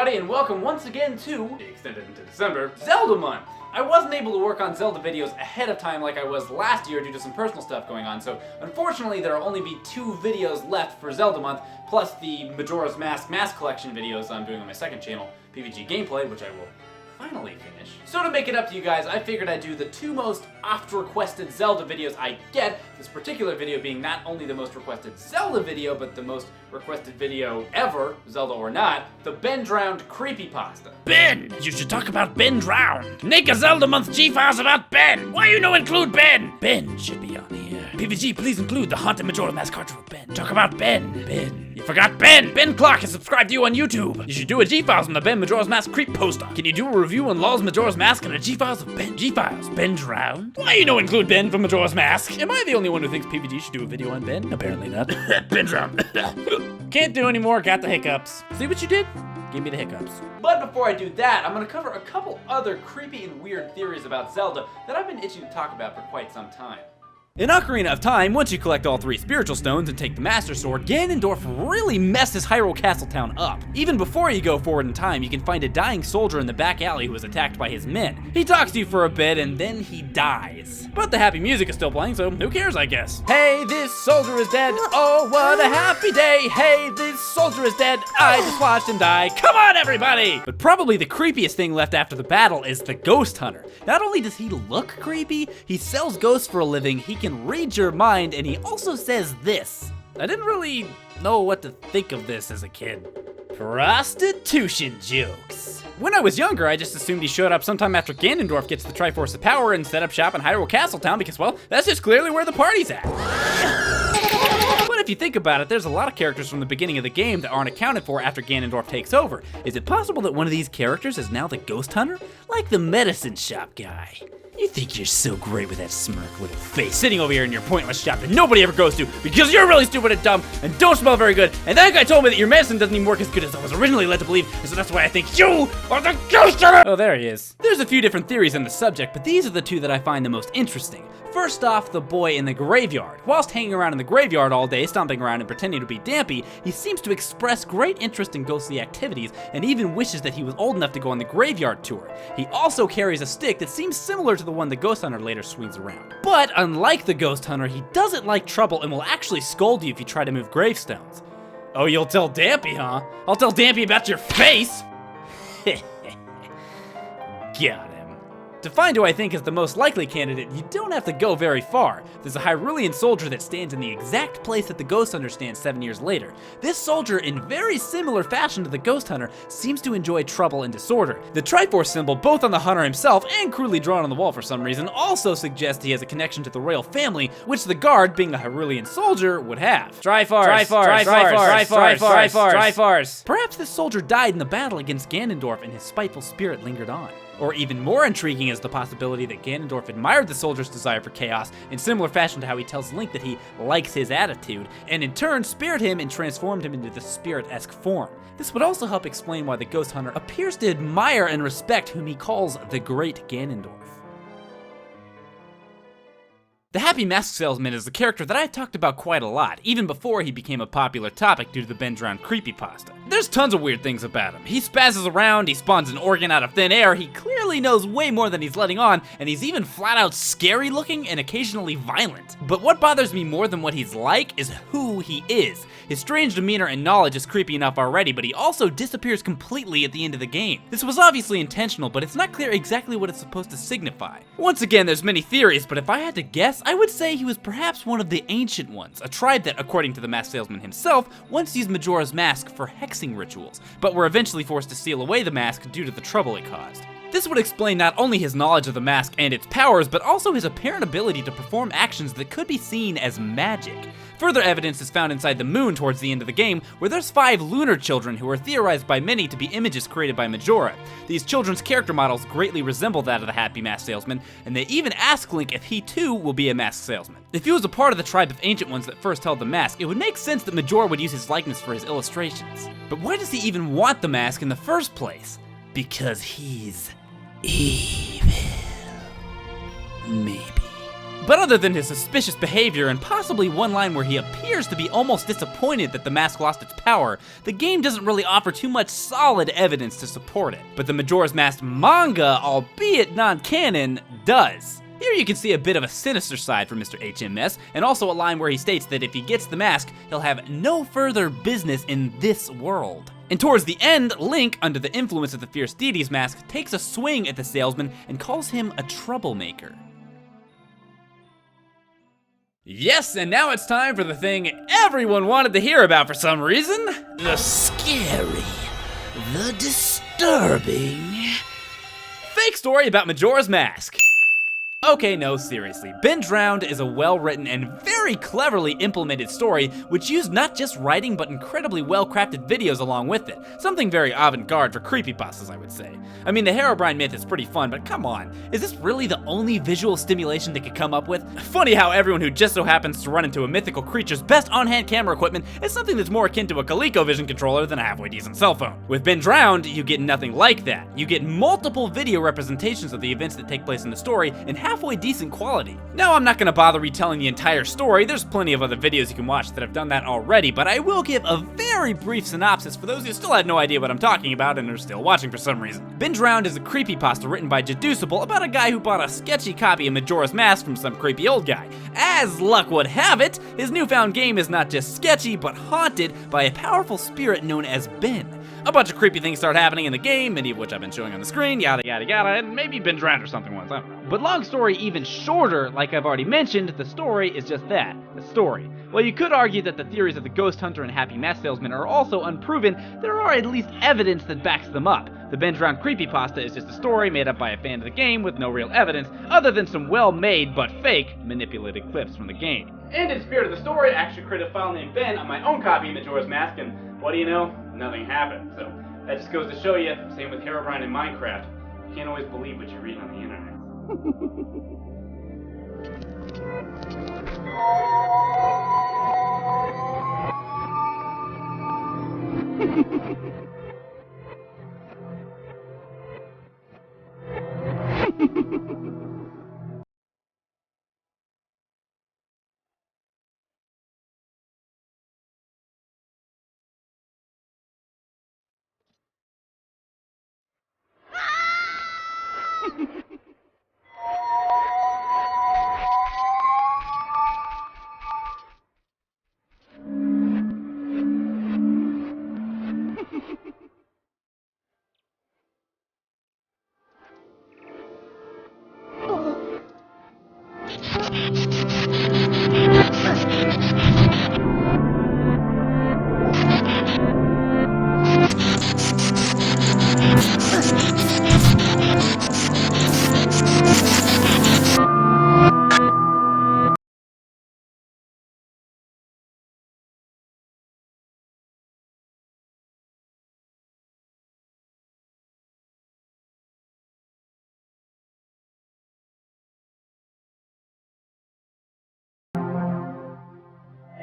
everybody, and welcome once again to, extended into December, Zelda Month! I wasn't able to work on Zelda videos ahead of time like I was last year due to some personal stuff going on, so unfortunately there will only be 2 videos left for Zelda Month, plus the Majora's Mask collection videos I'm doing on my second channel, PvG Gameplay, which I will finally finish. So to make it up to you guys, I figured I'd do the 2 most oft-requested Zelda videos I get, this particular video being not only the most requested Zelda video, but the most requested video ever, Zelda or not, the Ben Drowned Creepypasta. Ben! You should talk about Ben Drowned! Make a Zelda Month G-Files about Ben! Why you no include Ben? Ben should be on here. PvG, please include the Haunted Majora's Mask cartridge with Ben. Talk about Ben. Ben. You forgot Ben! Ben Clark has subscribed to you on YouTube! You should do a G-Files on the Ben Majora's Mask Creep poster. Can you do a review on Law's Majora's Mask and a G-Files of Ben? G-Files. Ben Drowned? Why you no include Ben from Majora's Mask? Am I the only one who thinks PvG should do a video on Ben? Apparently not. Ben Drowned. Can't do anymore, got the hiccups. See what you did? Give me the hiccups. But before I do that, I'm going to cover a couple other creepy and weird theories about Zelda that I've been itching to talk about for quite some time. In Ocarina of Time, once you collect all 3 spiritual stones and take the Master Sword, Ganondorf really messes Hyrule Castletown up. Even before you go forward in time, you can find a dying soldier in the back alley who was attacked by his men. He talks to you for a bit and then he dies. But the happy music is still playing, so who cares, I guess. Hey, this soldier is dead. Oh, what a happy day. Hey, this soldier is dead. I just watched him die. Come on, everybody! But probably the creepiest thing left after the battle is the Ghost Hunter. Not only does he look creepy, he sells ghosts for a living, he can read your mind, and he also says this. I didn't really know what to think of this as a kid. Prostitution jokes. When I was younger, I just assumed he showed up sometime after Ganondorf gets the Triforce of Power and set up shop in Hyrule Castletown because, well, that's just clearly where the party's at. But if you think about it, there's a lot of characters from the beginning of the game that aren't accounted for after Ganondorf takes over. Is it possible that one of these characters is now the Ghost Hunter? Like the medicine shop guy. You think you're so great with that smirk little face sitting over here in your pointless shop that nobody ever goes to because you're really stupid and dumb and don't smell very good, and that guy told me that your medicine doesn't even work as good as I was originally led to believe, and so that's why I think you are the Ghost Hunter! Oh, there he is. There's a few different theories on the subject, but these are the 2 that I find the most interesting. First off, the boy in the graveyard. Whilst hanging around in the graveyard all day, stomping around and pretending to be Dampy, he seems to express great interest in ghostly activities and even wishes that he was old enough to go on the graveyard tour. He also carries a stick that seems similar to the one the Ghost Hunter later swings around. But unlike the Ghost Hunter, he doesn't like trouble and will actually scold you if you try to move gravestones. Oh, you'll tell Dampy, huh? I'll tell Dampy about your face! Got him. To find who I think is the most likely candidate, you don't have to go very far. There's a Hyrulean soldier that stands in the exact place that the Ghost Hunter stands 7 years later. This soldier, in very similar fashion to the Ghost Hunter, seems to enjoy trouble and disorder. The Triforce symbol, both on the Hunter himself and crudely drawn on the wall for some reason, also suggests he has a connection to the royal family, which the guard, being a Hyrulean soldier, would have. Triforce. Perhaps this soldier died in the battle against Ganondorf and his spiteful spirit lingered on. Or even more intriguing is the possibility that Ganondorf admired the soldier's desire for chaos in similar fashion to how he tells Link that he likes his attitude, and in turn spared him and transformed him into the spirit-esque form. This would also help explain why the Ghost Hunter appears to admire and respect whom he calls the Great Ganondorf. The Happy Mask Salesman is a character that I talked about quite a lot, even before he became a popular topic due to the Ben Drowned Creepypasta. There's tons of weird things about him. He spazzes around, he spawns an organ out of thin air, he clearly knows way more than he's letting on, and he's even flat out scary looking and occasionally violent. But what bothers me more than what he's like is who he is. His strange demeanor and knowledge is creepy enough already, but he also disappears completely at the end of the game. This was obviously intentional, but it's not clear exactly what it's supposed to signify. Once again, there's many theories, but if I had to guess, I would say he was perhaps one of the Ancient Ones, a tribe that, according to the Mask Salesman himself, once used Majora's Mask for hexing rituals, but were eventually forced to seal away the mask due to the trouble it caused. This would explain not only his knowledge of the mask and its powers, but also his apparent ability to perform actions that could be seen as magic. Further evidence is found inside the moon towards the end of the game, where there's 5 lunar children who are theorized by many to be images created by Majora. These children's character models greatly resemble that of the Happy Mask Salesman, and they even ask Link if he too will be a mask salesman. If he was a part of the tribe of Ancient Ones that first held the mask, it would make sense that Majora would use his likeness for his illustrations. But why does he even want the mask in the first place? Because he's evil. Maybe. But other than his suspicious behavior and possibly one line where he appears to be almost disappointed that the mask lost its power, the game doesn't really offer too much solid evidence to support it. But the Majora's Mask manga, albeit non-canon, does. Here you can see a bit of a sinister side from Mr. HMS, and also a line where he states that if he gets the mask, he'll have no further business in this world. And towards the end, Link, under the influence of the Fierce Deity's mask, takes a swing at the salesman and calls him a troublemaker. Yes, and now it's time for the thing everyone wanted to hear about for some reason. The scary, the disturbing Fake story about Majora's Mask. Okay, no, seriously. Ben Drowned is a well-written and very cleverly implemented story which used not just writing but incredibly well-crafted videos along with it. Something very avant-garde for creepypastas, I would say. I mean, the Herobrine myth is pretty fun, but come on, is this really the only visual stimulation they could come up with? Funny how everyone who just so happens to run into a mythical creature's best on-hand camera equipment is something that's more akin to a ColecoVision controller than a halfway decent cell phone. With Ben Drowned, you get nothing like that. You get multiple video representations of the events that take place in the story in halfway decent quality. Now, I'm not gonna bother retelling the entire story, there's plenty of other videos you can watch that have done that already, but I will give a very brief synopsis for those who still had no idea what I'm talking about and are still watching for some reason. Ben Drowned is a creepypasta written by Jaducible about a guy who bought a sketchy copy of Majora's Mask from some creepy old guy. As luck would have it, his newfound game is not just sketchy, but haunted by a powerful spirit known as Ben. A bunch of creepy things start happening in the game, many of which I've been showing on the screen, yada yada yada, and maybe Ben Drowned or something once, I don't know. But long story even shorter, like I've already mentioned, the story is just that, the story. While you could argue that the theories of the Ghost Hunter and Happy Mask Salesman are also unproven, there are at least evidence that backs them up. The Ben Drowned creepypasta is just a story made up by a fan of the game with no real evidence, other than some well-made but fake manipulated clips from the game. And in spirit of the story, I actually created a file named Ben on my own copy of Majora's Mask, and what do you know? Nothing happened. So that just goes to show you, same with Herobrine and Minecraft, you can't always believe what you read on the internet.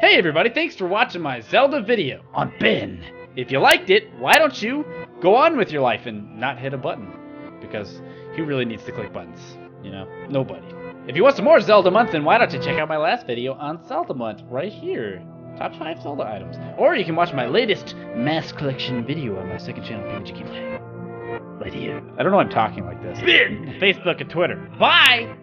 Hey everybody, thanks for watching my Zelda video on Ben. If you liked it, why don't you go on with your life and not hit a button? Because who really needs to click buttons? You know, nobody. If you want some more Zelda Month, then why don't you check out my last video on Zelda Month right here. Top 5 Zelda items. Or you can watch my latest mask collection video on my second channel, PeanutButterGamer. Right here. I don't know why I'm talking like this. Ben! Facebook and Twitter. Bye!